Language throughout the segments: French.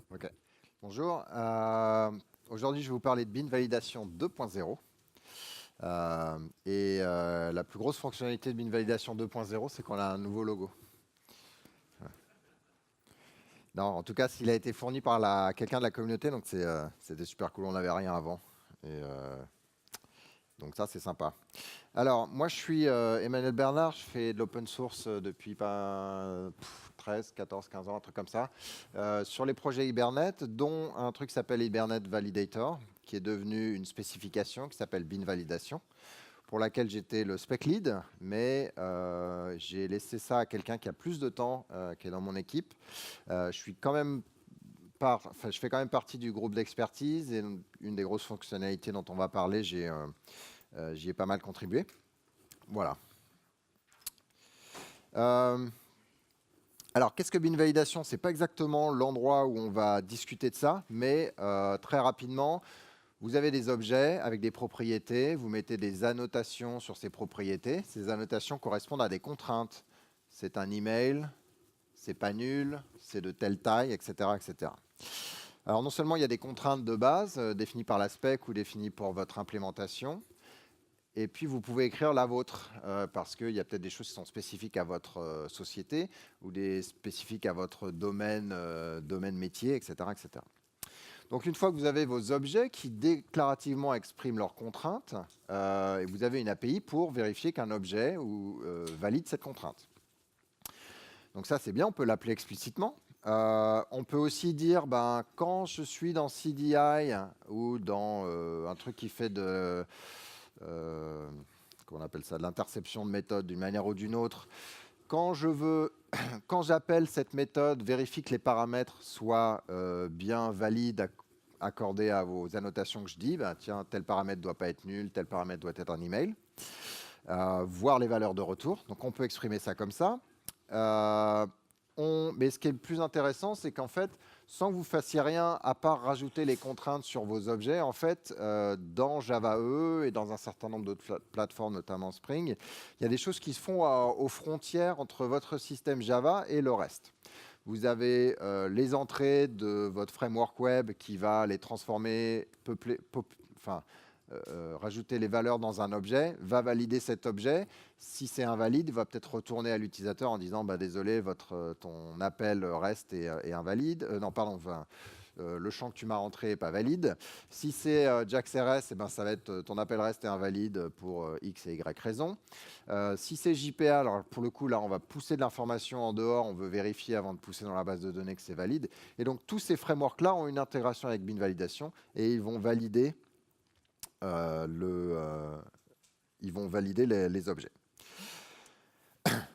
Ok. Bonjour. Aujourd'hui, je vais vous parler de bin validation 2.0. La plus grosse fonctionnalité de bin validation 2.0, c'est qu'on a un nouveau logo. Non, en tout cas, s'il a été fourni par quelqu'un de la communauté, donc c'était super cool. On n'avait rien avant. Donc ça, c'est sympa. Alors, moi, je suis Emmanuel Bernard. Je fais de l'open source depuis 13, 14, 15 ans, un truc comme ça, sur les projets Hibernate, dont un truc qui s'appelle Hibernate Validator, qui est devenu une spécification qui s'appelle bin validation, pour laquelle j'étais le spec lead, mais j'ai laissé ça à quelqu'un qui a plus de temps, qui est dans mon équipe. Je suis quand même je fais quand même partie du groupe d'expertise et une des grosses fonctionnalités dont on va parler, j'y ai pas mal contribué. Voilà. Alors, qu'est-ce que bin validation? Ce n'est pas exactement l'endroit où on va discuter de ça, mais très rapidement, vous avez des objets avec des propriétés, vous mettez des annotations sur ces propriétés. Ces annotations correspondent à des contraintes. C'est un email, c'est pas nul, c'est de telle taille, etc., etc. Alors, non seulement il y a des contraintes de base définies par la spec ou définies pour votre implémentation, et puis, vous pouvez écrire la vôtre, parce qu'il y a peut-être des choses qui sont spécifiques à votre société ou des spécifiques à votre domaine, domaine métier, etc., etc. Donc, une fois que vous avez vos objets qui déclarativement expriment leurs contraintes, et vous avez une API pour vérifier qu'un objet valide cette contrainte. Donc ça, c'est bien, on peut l'appeler explicitement. On peut aussi dire, quand je suis dans CDI ou dans un truc qui fait qu'on appelle ça, de l'interception de méthode d'une manière ou d'une autre. Quand j'appelle cette méthode, vérifie que les paramètres soient bien valides, accordés à vos annotations que je dis. Tiens, tel paramètre ne doit pas être nul, tel paramètre doit être un email. Voir les valeurs de retour. Donc, on peut exprimer ça comme ça. Mais ce qui est le plus intéressant, c'est qu'en fait, sans que vous fassiez rien à part rajouter les contraintes sur vos objets, en fait, dans Java EE et dans un certain nombre d'autres plateformes, notamment Spring, il y a des choses qui se font aux frontières entre votre système Java et le reste. Vous avez les entrées de votre framework web qui va les transformer, rajouter les valeurs dans un objet, va valider cet objet. Si c'est invalide, il va peut-être retourner à l'utilisateur en disant désolé, ton appel REST est invalide. Non, pardon, le champ que tu m'as rentré n'est pas valide. Si c'est JAX-RS, ça va être ton appel REST est invalide pour X et Y raison. Si c'est JPA, alors pour le coup, là, on va pousser de l'information en dehors, on veut vérifier avant de pousser dans la base de données que c'est valide. Et donc, tous ces frameworks-là ont une intégration avec bin validation et ils vont valider les objets.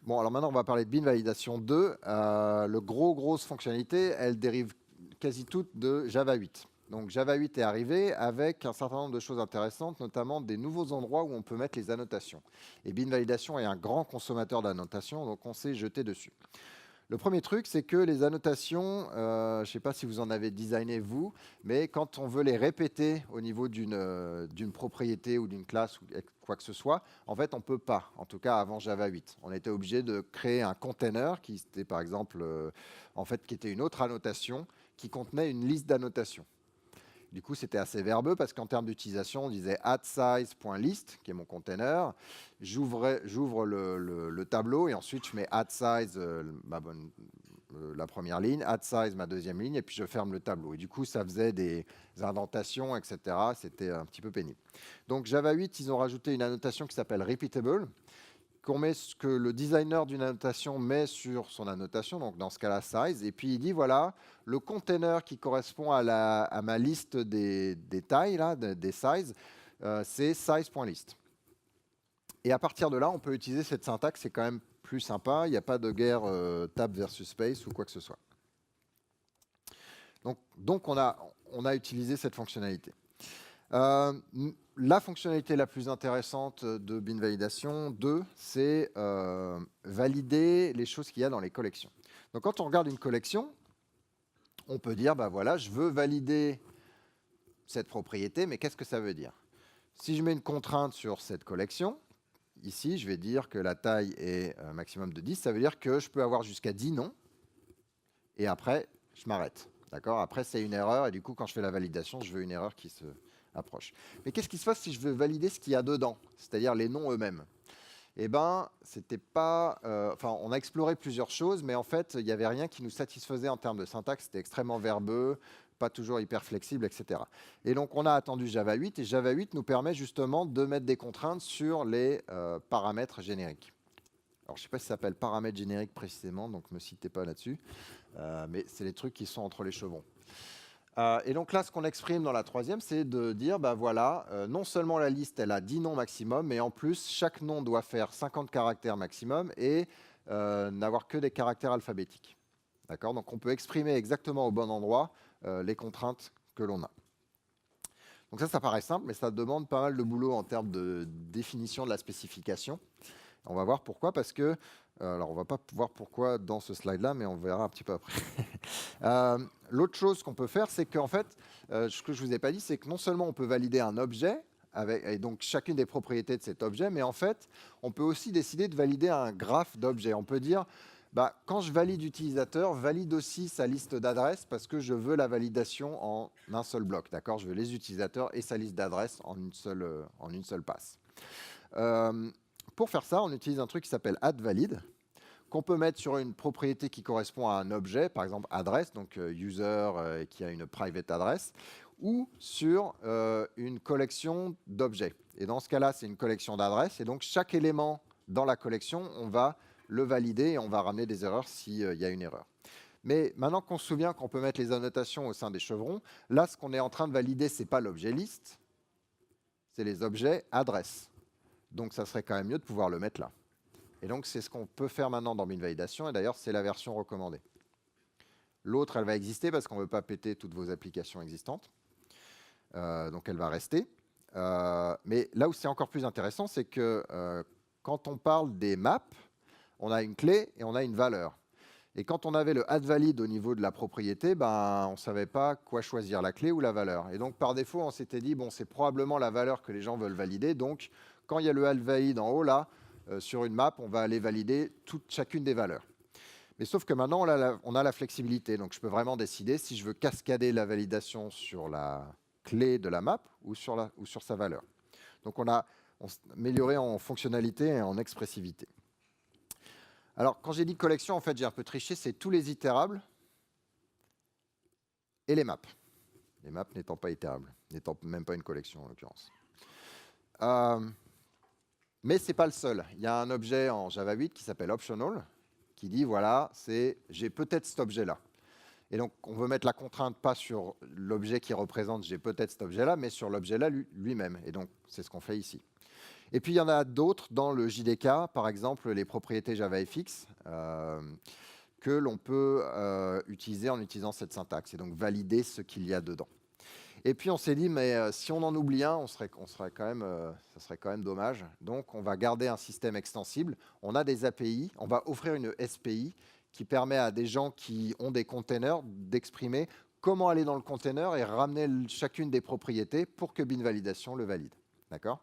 Bon, alors maintenant, on va parler de bin validation 2. Le grosse fonctionnalité, elle dérive quasi toute de Java 8. Donc Java 8 est arrivé avec un certain nombre de choses intéressantes, notamment des nouveaux endroits où on peut mettre les annotations. Et bin validation est un grand consommateur d'annotations, donc on s'est jeté dessus. Le premier truc, c'est que les annotations, je ne sais pas si vous en avez designé vous, mais quand on veut les répéter au niveau d'une propriété ou d'une classe ou quoi que ce soit, en fait, on ne peut pas, en tout cas avant Java 8. On était obligé de créer un container qui était par exemple, qui était une autre annotation qui contenait une liste d'annotations. Du coup, c'était assez verbeux parce qu'en termes d'utilisation, on disait addSize.list, qui est mon container. J'ouvre le tableau et ensuite je mets addSize, la première ligne, addSize, ma deuxième ligne, et puis je ferme le tableau. Et du coup, ça faisait des indentations, etc. C'était un petit peu pénible. Donc, Java 8, ils ont rajouté une annotation qui s'appelle repeatable, que le designer d'une annotation met sur son annotation, donc dans ce cas-là, size, et puis il dit, voilà, le container qui correspond à ma liste des tailles, là, des sizes, c'est size.list. Et à partir de là, on peut utiliser cette syntaxe, c'est quand même plus sympa, il n'y a pas de guerre tab versus space ou quoi que ce soit. Donc on a utilisé cette fonctionnalité. La fonctionnalité la plus intéressante de bin validation 2, c'est valider les choses qu'il y a dans les collections. Donc quand on regarde une collection, on peut dire, voilà, je veux valider cette propriété, mais qu'est-ce que ça veut dire? Si je mets une contrainte sur cette collection, ici, je vais dire que la taille est maximum de 10, ça veut dire que je peux avoir jusqu'à 10 noms, et après, je m'arrête. D'accord? Après, c'est une erreur, et du coup, quand je fais la validation, je veux une erreur qui se approche. Mais qu'est-ce qui se passe si je veux valider ce qu'il y a dedans, c'est-à-dire les noms eux-mêmes? Eh ben, c'était pas. Enfin, on a exploré plusieurs choses, mais en fait, il n'y avait rien qui nous satisfaisait en termes de syntaxe. C'était extrêmement verbeux, pas toujours hyper flexible, etc. Et donc, on a attendu Java 8, et Java 8 nous permet justement de mettre des contraintes sur les paramètres génériques. Alors, je ne sais pas si ça s'appelle paramètres génériques précisément, donc ne me citez pas là-dessus, mais c'est les trucs qui sont entre les chevrons. Et donc là, ce qu'on exprime dans la troisième, c'est de dire, bah voilà, non seulement la liste, elle a 10 noms maximum, mais en plus, chaque nom doit faire 50 caractères maximum et n'avoir que des caractères alphabétiques. D'accord? Donc on peut exprimer exactement au bon endroit les contraintes que l'on a. Donc ça paraît simple, mais ça demande pas mal de boulot en termes de définition de la spécification. On va voir pourquoi, parce que, alors on va pas voir pourquoi dans ce slide-là, mais on verra un petit peu après. L'autre chose qu'on peut faire, c'est qu'en fait, ce que je vous ai pas dit, c'est que non seulement on peut valider un objet, et donc chacune des propriétés de cet objet, mais en fait, on peut aussi décider de valider un graphe d'objets. On peut dire, bah, quand je valide l'utilisateur, valide aussi sa liste d'adresses, parce que je veux la validation en un seul bloc. D'accord? Je veux les utilisateurs et sa liste d'adresses en une seule passe. Pour faire ça, on utilise un truc qui s'appelle addValid, qu'on peut mettre sur une propriété qui correspond à un objet, par exemple adresse, donc user qui a une private adresse, ou sur une collection d'objets. Et dans ce cas-là, c'est une collection d'adresses, et donc chaque élément dans la collection, on va le valider et on va ramener des erreurs s'il y a une erreur. Mais maintenant qu'on se souvient qu'on peut mettre les annotations au sein des chevrons, là, ce qu'on est en train de valider, ce n'est pas l'objet liste, c'est les objets adresses. Donc, ça serait quand même mieux de pouvoir le mettre là. Et donc, c'est ce qu'on peut faire maintenant dans BinValidation. Et d'ailleurs, c'est la version recommandée. L'autre, elle va exister parce qu'on ne veut pas péter toutes vos applications existantes. Donc, elle va rester. Mais là où c'est encore plus intéressant, c'est que quand on parle des maps, on a une clé et on a une valeur. Et quand on avait le addValid au niveau de la propriété, ben, on ne savait pas quoi choisir, la clé ou la valeur. Et donc, par défaut, on s'était dit, bon, c'est probablement la valeur que les gens veulent valider. Donc, quand il y a le addValid en haut, là, sur une map, on va aller valider chacune des valeurs. Mais sauf que maintenant, on a la flexibilité. Donc, je peux vraiment décider si je veux cascader la validation sur la clé de la map ou sur sa valeur. Donc, on a amélioré en fonctionnalité et en expressivité. Alors, quand j'ai dit collection, en fait, j'ai un peu triché, c'est tous les itérables et les maps. Les maps n'étant pas itérables, n'étant même pas une collection en l'occurrence. Mais ce n'est pas le seul. Il y a un objet en Java 8 qui s'appelle optional, qui dit, voilà, j'ai peut-être cet objet-là. Et donc, on veut mettre la contrainte pas sur l'objet qui représente j'ai peut-être cet objet-là, mais sur l'objet-là lui-même. Et donc, c'est ce qu'on fait ici. Et puis, il y en a d'autres dans le JDK, par exemple les propriétés JavaFX, que l'on peut utiliser en utilisant cette syntaxe, et donc valider ce qu'il y a dedans. Et puis, on s'est dit, mais si on en oublie un, ça serait quand même dommage. Donc, on va garder un système extensible. On a des API, on va offrir une SPI qui permet à des gens qui ont des containers d'exprimer comment aller dans le container et ramener chacune des propriétés pour que BinValidation le valide. D'accord ?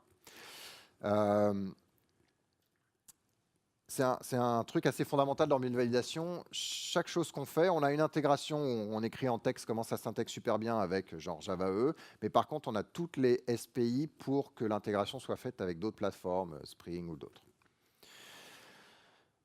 C'est un truc assez fondamental dans BinValidation. Chaque chose qu'on fait, on a une intégration où on écrit en texte comment ça s'intègre super bien avec genre Java EE, mais par contre, on a toutes les SPI pour que l'intégration soit faite avec d'autres plateformes, Spring ou d'autres.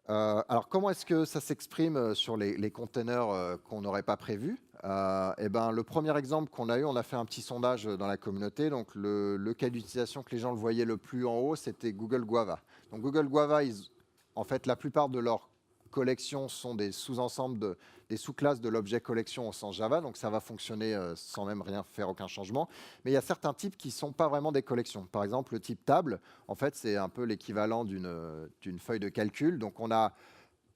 Alors, comment est-ce que ça s'exprime sur les containers qu'on n'aurait pas prévus? Eh ben, le premier exemple qu'on a eu, on a fait un petit sondage dans la communauté. Donc, le cas d'utilisation que les gens le voyaient le plus en haut, c'était Google Guava. Donc, Google Guava, en fait, la plupart de leurs collections sont des sous-ensembles, des sous-classes de l'objet collection au sens Java. Donc, ça va fonctionner sans même rien faire, aucun changement. Mais il y a certains types qui ne sont pas vraiment des collections. Par exemple, le type table, en fait, c'est un peu l'équivalent d'une feuille de calcul. Donc, on a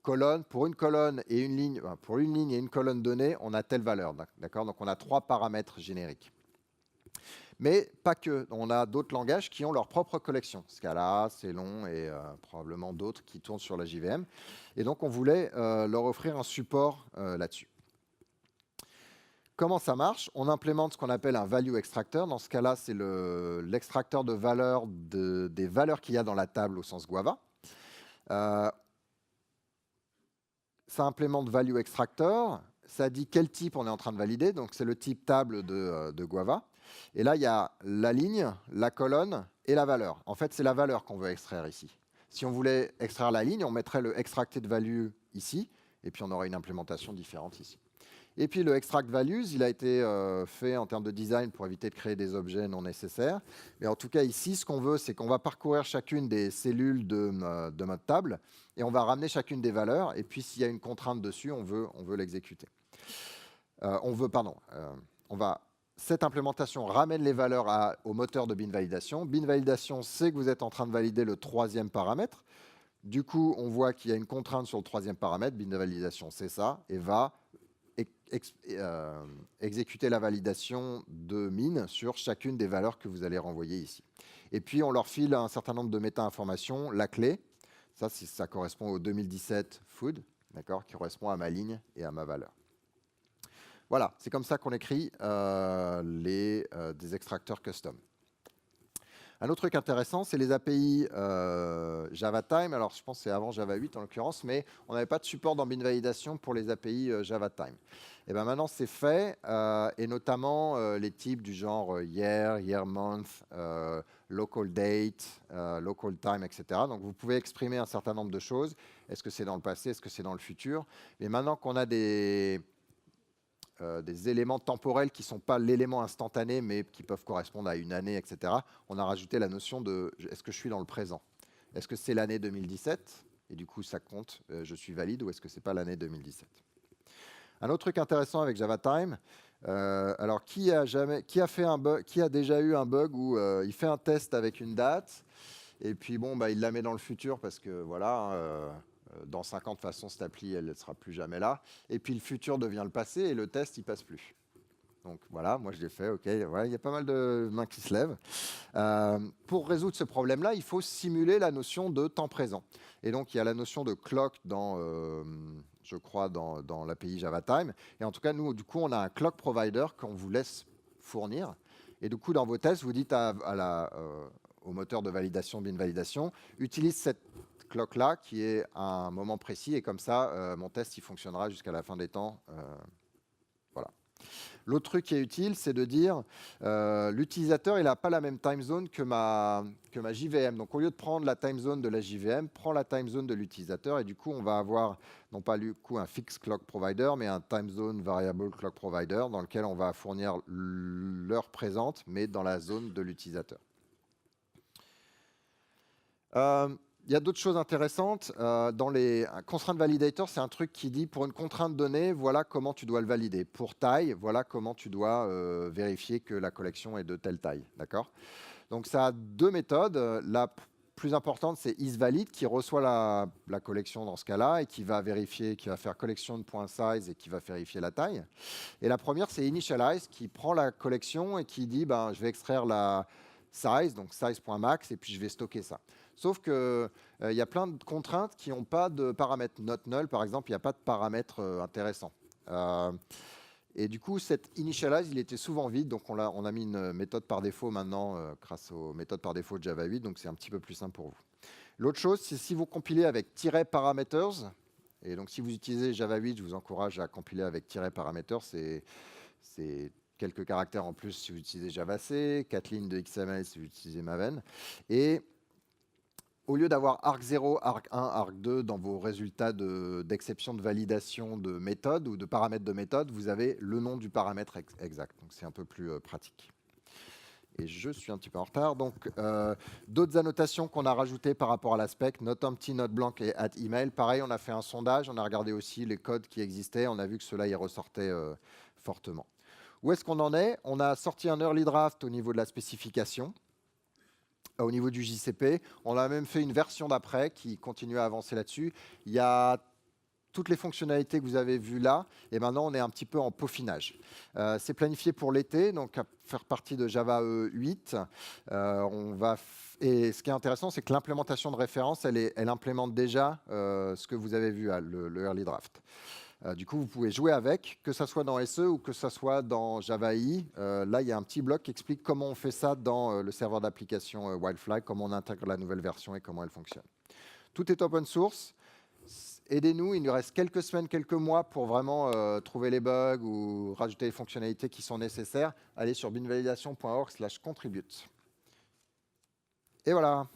colonne, pour une colonne et une ligne, pour une ligne et une colonne donnée, on a telle valeur. D'accord? Donc, on a 3 paramètres génériques. Mais pas que. On a d'autres langages qui ont leur propre collection. Scala, Célon et probablement d'autres qui tournent sur la JVM. Et donc, on voulait leur offrir un support là-dessus. Comment ça marche? On implémente ce qu'on appelle un value extractor. Dans ce cas-là, c'est l'extracteur de valeurs des valeurs qu'il y a dans la table au sens Guava. Ça implémente value extractor. ça dit quel type on est en train de valider. Donc, c'est le type table de Guava. Et là, il y a la ligne, la colonne et la valeur. En fait, c'est la valeur qu'on veut extraire ici. Si on voulait extraire la ligne, on mettrait le extracted value ici, et puis on aurait une implémentation différente ici. Et puis le extract values, il a été fait en termes de design pour éviter de créer des objets non nécessaires. Mais en tout cas, ici, ce qu'on veut, c'est qu'on va parcourir chacune des cellules de notre table et on va ramener chacune des valeurs. Et puis, s'il y a une contrainte dessus, on veut l'exécuter. Cette implémentation ramène les valeurs au moteur de bin validation. Bin validation, c'est que vous êtes en train de valider le troisième paramètre. Du coup, on voit qu'il y a une contrainte sur le troisième paramètre. Bin validation, c'est ça, et va exécuter la validation de min sur chacune des valeurs que vous allez renvoyer ici. Et puis, on leur file un certain nombre de méta-informations. La clé, ça correspond au 2017 food, d'accord, qui correspond à ma ligne et à ma valeur. Voilà, c'est comme ça qu'on écrit des extracteurs custom. Un autre truc intéressant, c'est les API JavaTime. Alors, je pense que c'est avant Java 8 en l'occurrence, mais on n'avait pas de support dans bin validation pour les API JavaTime. Et bien maintenant, c'est fait, et notamment les types du genre year, year month, local date, local time, etc. Donc, vous pouvez exprimer un certain nombre de choses. Est-ce que c'est dans le passé? Est-ce que c'est dans le futur? Mais maintenant qu'on a des éléments temporels qui ne sont pas l'élément instantané, mais qui peuvent correspondre à une année, etc. On a rajouté la notion de est-ce que je suis dans le présent? Est-ce que c'est l'année 2017? Et du coup, ça compte, je suis valide, ou est-ce que ce n'est pas l'année 2017? Un autre truc intéressant avec JavaTime, alors qui a déjà eu un bug où il fait un test avec une date, et puis bon, il la met dans le futur parce que voilà, dans 5 ans, de toute façon, cette appli, elle ne sera plus jamais là. Et puis, le futur devient le passé et le test, il ne passe plus. Donc, voilà, moi, je l'ai fait. OK, ouais, il y a pas mal de mains qui se lèvent. Pour résoudre ce problème-là, il faut simuler la notion de temps présent. Et donc, il y a la notion de clock je crois, dans l'API JavaTime. Et en tout cas, nous, du coup, on a un clock provider qu'on vous laisse fournir. Et du coup, dans vos tests, vous dites au moteur de validation, bin validation, utilise cette clock-là qui est à un moment précis, et comme ça, mon test, il fonctionnera jusqu'à la fin des temps. Voilà. L'autre truc qui est utile, c'est de dire l'utilisateur, il n'a pas la même time zone que ma JVM. Donc, au lieu de prendre la time zone de la JVM, prends la time zone de l'utilisateur, et du coup, on va avoir non pas du coup un fixed clock provider, mais un time zone variable clock provider dans lequel on va fournir l'heure présente, mais dans la zone de l'utilisateur. Il y a d'autres choses intéressantes. Dans les constraint validator, c'est un truc qui dit pour une contrainte donnée, voilà comment tu dois le valider. Pour taille, voilà comment tu dois vérifier que la collection est de telle taille. D'accord? Donc ça a deux méthodes. La plus importante, c'est isValid qui reçoit la collection dans ce cas-là et qui va vérifier, qui va faire collection de point size et qui va vérifier la taille. Et la première, c'est initialize qui prend la collection et qui dit je vais extraire la size, donc size.max, et puis je vais stocker ça. Sauf qu'il y a plein de contraintes qui n'ont pas de paramètres not null, par exemple, il n'y a pas de paramètres intéressants. Et du coup, cet initialize, il était souvent vide, donc on a mis une méthode par défaut maintenant, grâce aux méthodes par défaut de Java 8, donc c'est un petit peu plus simple pour vous. L'autre chose, c'est si vous compilez avec -parameters, et donc si vous utilisez Java 8, je vous encourage à compiler avec -parameters, c'est quelques caractères en plus si vous utilisez JavaC, 4 lignes de XML si vous utilisez Maven. Et au lieu d'avoir arc0, arc1, arc2 dans vos résultats d'exception de validation de méthode ou de paramètres de méthode, vous avez le nom du paramètre exact. Donc c'est un peu plus pratique. Et je suis un petit peu en retard. Donc, d'autres annotations qu'on a rajoutées par rapport à l'aspect, note empty, note blanc et add email. Pareil, on a fait un sondage, on a regardé aussi les codes qui existaient, on a vu que ceux-là, ils ressortaient fortement. Où est-ce qu'on en est? On a sorti un early draft au niveau de la spécification, au niveau du JCP. On a même fait une version d'après qui continue à avancer là-dessus. Il y a toutes les fonctionnalités que vous avez vues là, et maintenant on est un petit peu en peaufinage. C'est planifié pour l'été, donc à faire partie de Java 8. Et ce qui est intéressant, c'est que l'implémentation de référence, elle implémente déjà ce que vous avez vu, le early draft. Du coup, vous pouvez jouer avec, que ce soit dans SE ou que ce soit dans Java EE. Là, il y a un petit bloc qui explique comment on fait ça dans le serveur d'application Wildfly, comment on intègre la nouvelle version et comment elle fonctionne. Tout est open source. aidez-nous. Il nous reste quelques semaines, quelques mois pour vraiment trouver les bugs ou rajouter les fonctionnalités qui sont nécessaires. Allez sur binvalidation.org/contribute. Et voilà.